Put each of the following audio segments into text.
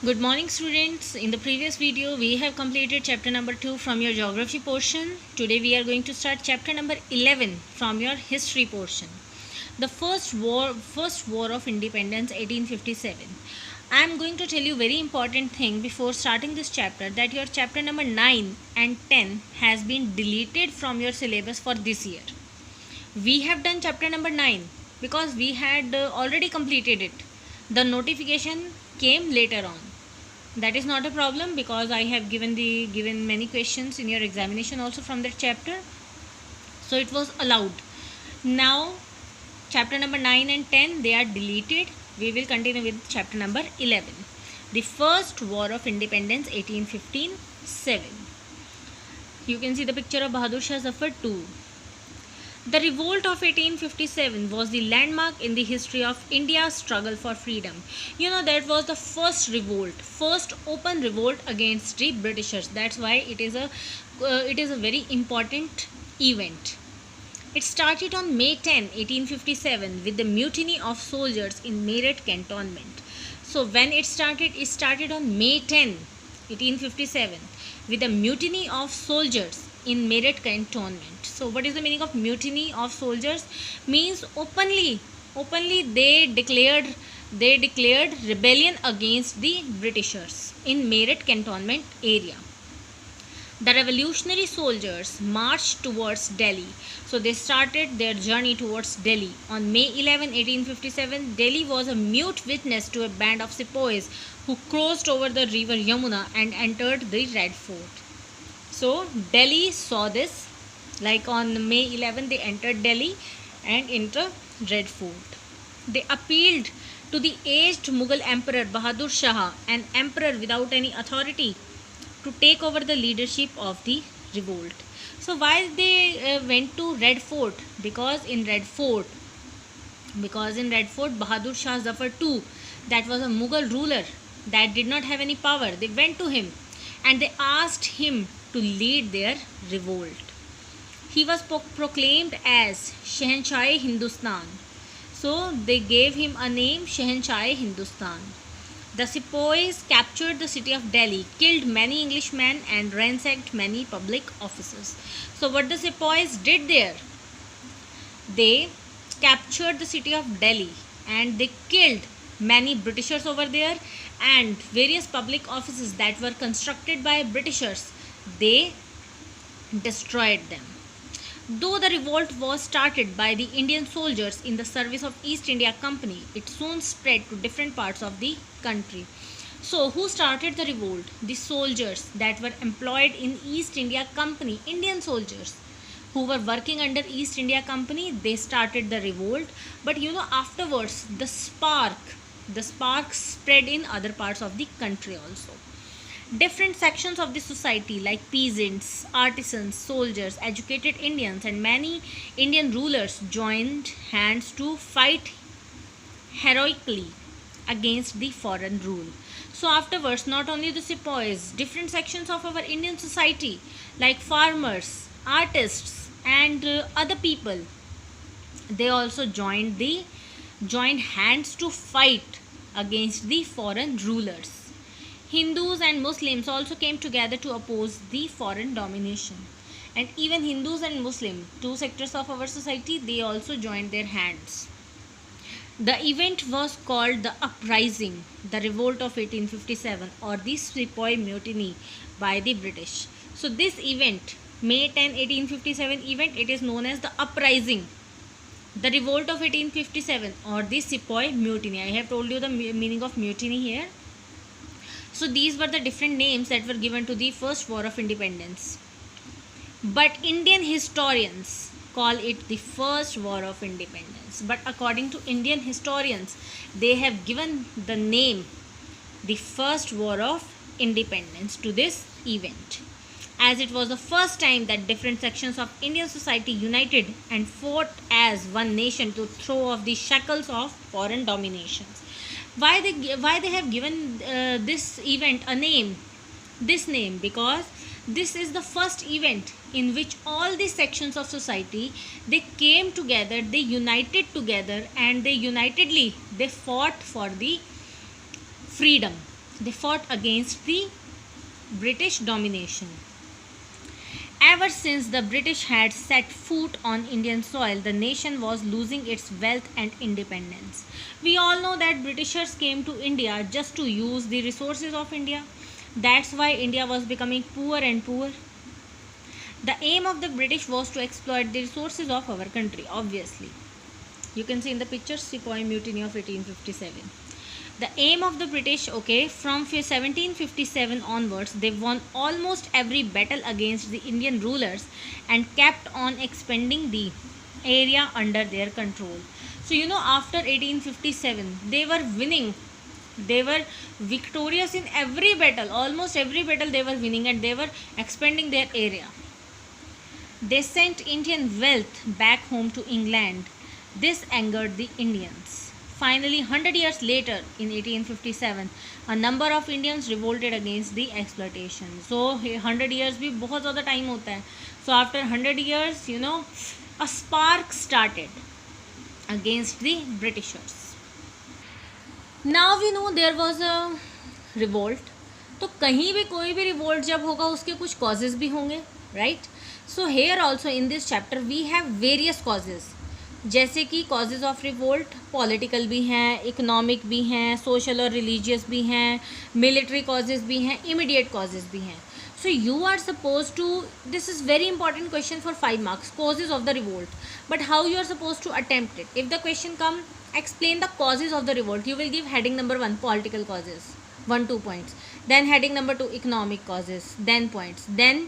Good morning, students. In the previous video, we have completed chapter number 2 from your geography portion. Today, we are going to start chapter number 11 from your history portion. The first war of independence, 1857. I am going to tell you very important thing before starting this chapter, that your chapter number 9 and 10 has been deleted from your syllabus for this year. We have done chapter number 9 because we had already completed it. The notification came later on. That is not a problem because I have given many questions in your examination also from that chapter, so it was allowed. Now chapter number 9 and 10, they are deleted. We will continue with chapter number 11, the first war of independence, 1857. You can see the picture of Bahadur Shah Zafar too. The revolt of 1857 was the landmark in the history of India's struggle for freedom. You know, that was the first revolt, first open revolt against the Britishers. That's why it is a very important event. It started on May 10, 1857 with the mutiny of soldiers in Meerut cantonment. So when it started on May 10, 1857 with the mutiny of soldiers in Meerut cantonment. So what is the meaning of mutiny of soldiers? Means openly they declared rebellion against the Britishers in Meerut cantonment area. The revolutionary soldiers marched towards Delhi. So they started their journey towards Delhi. On May 11, 1857, Delhi was a mute witness to a band of sepoys who crossed over the river Yamuna and entered the Red Fort. So Delhi saw this, like on May 11 they entered Delhi and entered Red Fort. They appealed to the aged Mughal Emperor Bahadur Shah, an emperor without any authority, to take over the leadership of the revolt. So why they went to Red Fort? Because in Red Fort Bahadur Shah Zafar II, that was a Mughal ruler that did not have any power. They went to him and they asked him to lead their revolt. He was proclaimed as Shahanshah Hindustan. So they gave him a name, Shahanshah Hindustan. The sepoys captured the city of Delhi, killed many Englishmen and ransacked many public offices. So what the sepoys did there? They captured the city of Delhi and they killed many Britishers over there, and various public offices that were constructed by Britishers, they destroyed them. Though the revolt was started by the Indian soldiers in the service of East India Company, it soon spread to different parts of the country. So who started the revolt? The soldiers that were employed in East India Company, Indian soldiers who were working under East India Company, they started the revolt. But you know, afterwards the spark spread in other parts of the country also. Different sections of the society like peasants, artisans, soldiers, educated Indians and many Indian rulers joined hands to fight heroically against the foreign rule. So afterwards, not only the sepoys, different sections of our Indian society like farmers, artists and other people, they also joined hands to fight against the foreign rulers. Hindus and Muslims also came together to oppose the foreign domination. And even Hindus and Muslims, two sectors of our society, they also joined their hands. The event was called the Uprising, the Revolt of 1857, or the Sepoy Mutiny by the British. So this event, May 10, 1857 event, it is known as the Uprising, the Revolt of 1857 or the Sepoy Mutiny. I have told you the meaning of mutiny here. So these were the different names that were given to the first war of independence. But Indian historians call it the first war of independence. But according to Indian historians, they have given the name the first war of independence to this event, as it was the first time that different sections of Indian society united and fought as one nation to throw off the shackles of foreign dominations. Why they have given this event a name, this name? Because this is the first event in which all the sections of society, they came together, they united together, and they fought for the freedom. They fought against the British domination. Ever since the British had set foot on Indian soil, the nation was losing its wealth and independence. We all know that Britishers came to India just to use the resources of India. That's why India was becoming poor and poor. The aim of the British was to exploit the resources of our country, obviously. You can see in the picture Sepoy Mutiny of 1857. The aim of the British, from 1757 onwards, they won almost every battle against the Indian rulers and kept on expanding the area under their control. So, after 1857, they were winning. They were victorious in every battle. Almost every battle they were winning, and they were expanding their area. They sent Indian wealth back home to England. This angered the Indians. Finally, 100 years later, in 1857, a number of Indians revolted against the exploitation. So, 100 years भी बहुत ज़्यादा time होता है. So, after 100 years, a spark started against the Britishers. Now we know there was a revolt. तो कहीं भी कोई भी revolt जब होगा उसके कुछ causes भी होंगे, right? So, here also in this chapter we have various causes. जैसे कि कॉजेज़ ऑफ रिवोल्ट पॉलिटिकल भी हैं, इकोनॉमिक भी हैं, सोशल और रिलीजियस भी हैं, मिलिट्री कॉजेज़ भी हैं, इमीडिएट कॉजेज़ भी हैं. So you are suppose to, this is very important question for 5 marks, causes of the revolt. But how you are supposed to attempt it? If the question come, explain the causes of the revolt, you will give heading number 1, political causes, 1-2 points. Then heading number 2, economic causes, then points. Then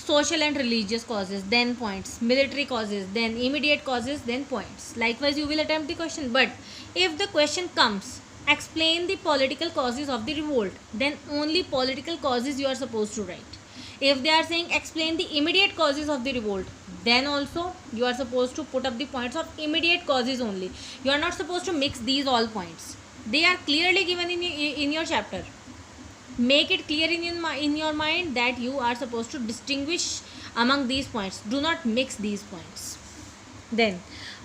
social and religious causes, then points. Military causes, then immediate causes, then points. Likewise, you will attempt the question. But if the question comes, explain the political causes of the revolt, then only political causes you are supposed to write. If they are saying explain the immediate causes of the revolt, then also you are supposed to put up the points of immediate causes only. You are not supposed to mix these all points. They are clearly given in your chapter. Make it clear in your mind that you are supposed to distinguish among these points. Do not mix these points. Then,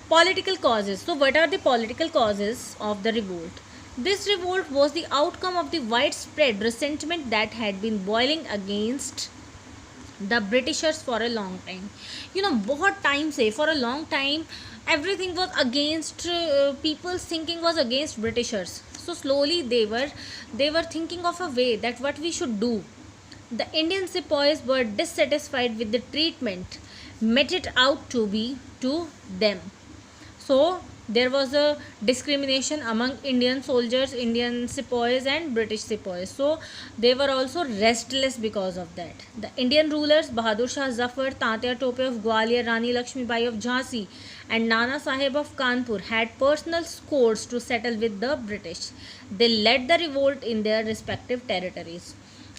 political causes. So, what are the political causes of the revolt? This revolt was the outcome of the widespread resentment that had been boiling against the Britishers for a long time. बहुत time से, for a long time, everything was against, people's thinking was against Britishers. So slowly they were thinking of a way that what we should do. The Indian sepoys were dissatisfied with the treatment meted out to be to them. So there was a discrimination among Indian soldiers, Indian sepoys and British sepoys. So they were also restless because of that. The Indian rulers Bahadur Shah Zafar, Tatya Tope of Gwalior, Rani Lakshmi Bai of Jhansi and Nana Sahib of Kanpur had personal scores to settle with the British. They led the revolt in their respective territories.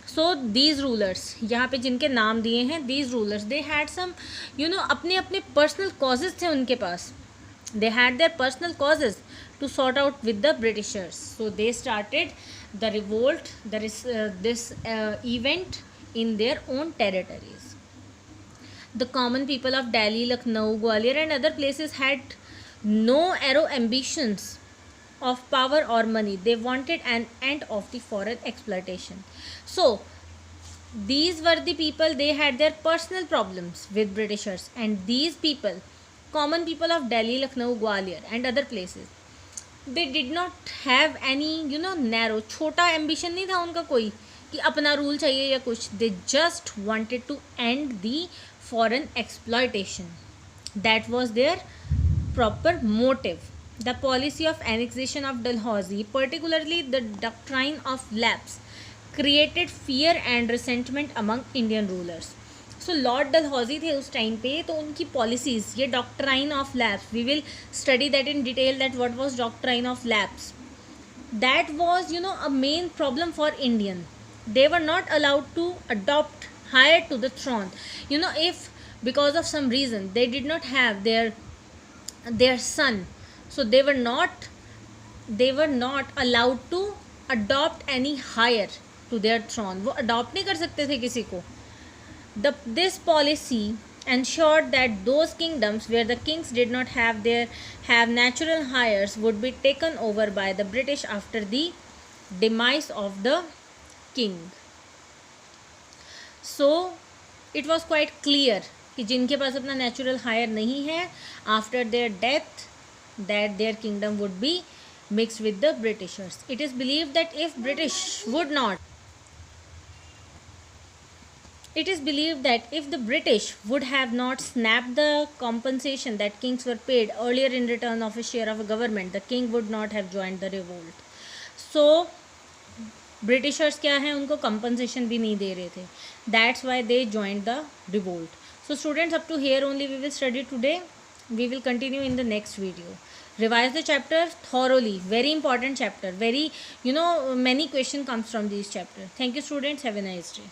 So these rulers, यहाँ पे जिनके नाम दिए हैं, these rulers, they had some, अपने अपने personal causes थे उनके पास. They had their personal causes to sort out with the Britishers. So they started the revolt, this event in their own territories. The common people of Delhi, Lucknow, Gwalior and other places had no arrow ambitions of power or money. They wanted an end of the foreign exploitation. So these were the people, they had their personal problems with Britishers, and these people, common people of Delhi, Lucknow, Gwalior and other places, they did not have any narrow, छोटा ambition नहीं था उनका कोई कि अपना rule चाहिए या कुछ. They just wanted to end the foreign exploitation. That was their proper motive. The policy of annexation of Dalhousie, particularly the doctrine of lapse, created fear and resentment among Indian rulers. So Lord Dalhousie थे उस time पे, तो उनकी policies, ये doctrine of lapse, we will study that in detail, that what was doctrine of lapse. That was a main problem for Indian. They were not allowed to adopt higher to the throne. If because of some reason they did not have their son, so they were not allowed to adopt any higher to their throne. वो adopt नहीं कर सकते थे किसी को. This policy ensured that those kingdoms where the kings did not have natural heirs would be taken over by the British after the demise of the king. So it was quite clear कि जिनके पास अपना natural higher नहीं है, after their death that their kingdom would be mixed with the Britishers. It is believed that if British would not, it is believed that if the British would have not snapped the compensation that kings were paid earlier in return of a share of a government, the king would not have joined the revolt. So Britishers क्या है, उनको compensation भी नहीं दे रहे थे. That's why they joined the revolt. So students, up to here only we will study today. We will continue in the next video. Revise the chapter thoroughly. Very important chapter. Very, many questions comes from this chapter. Thank you students. Have a nice day.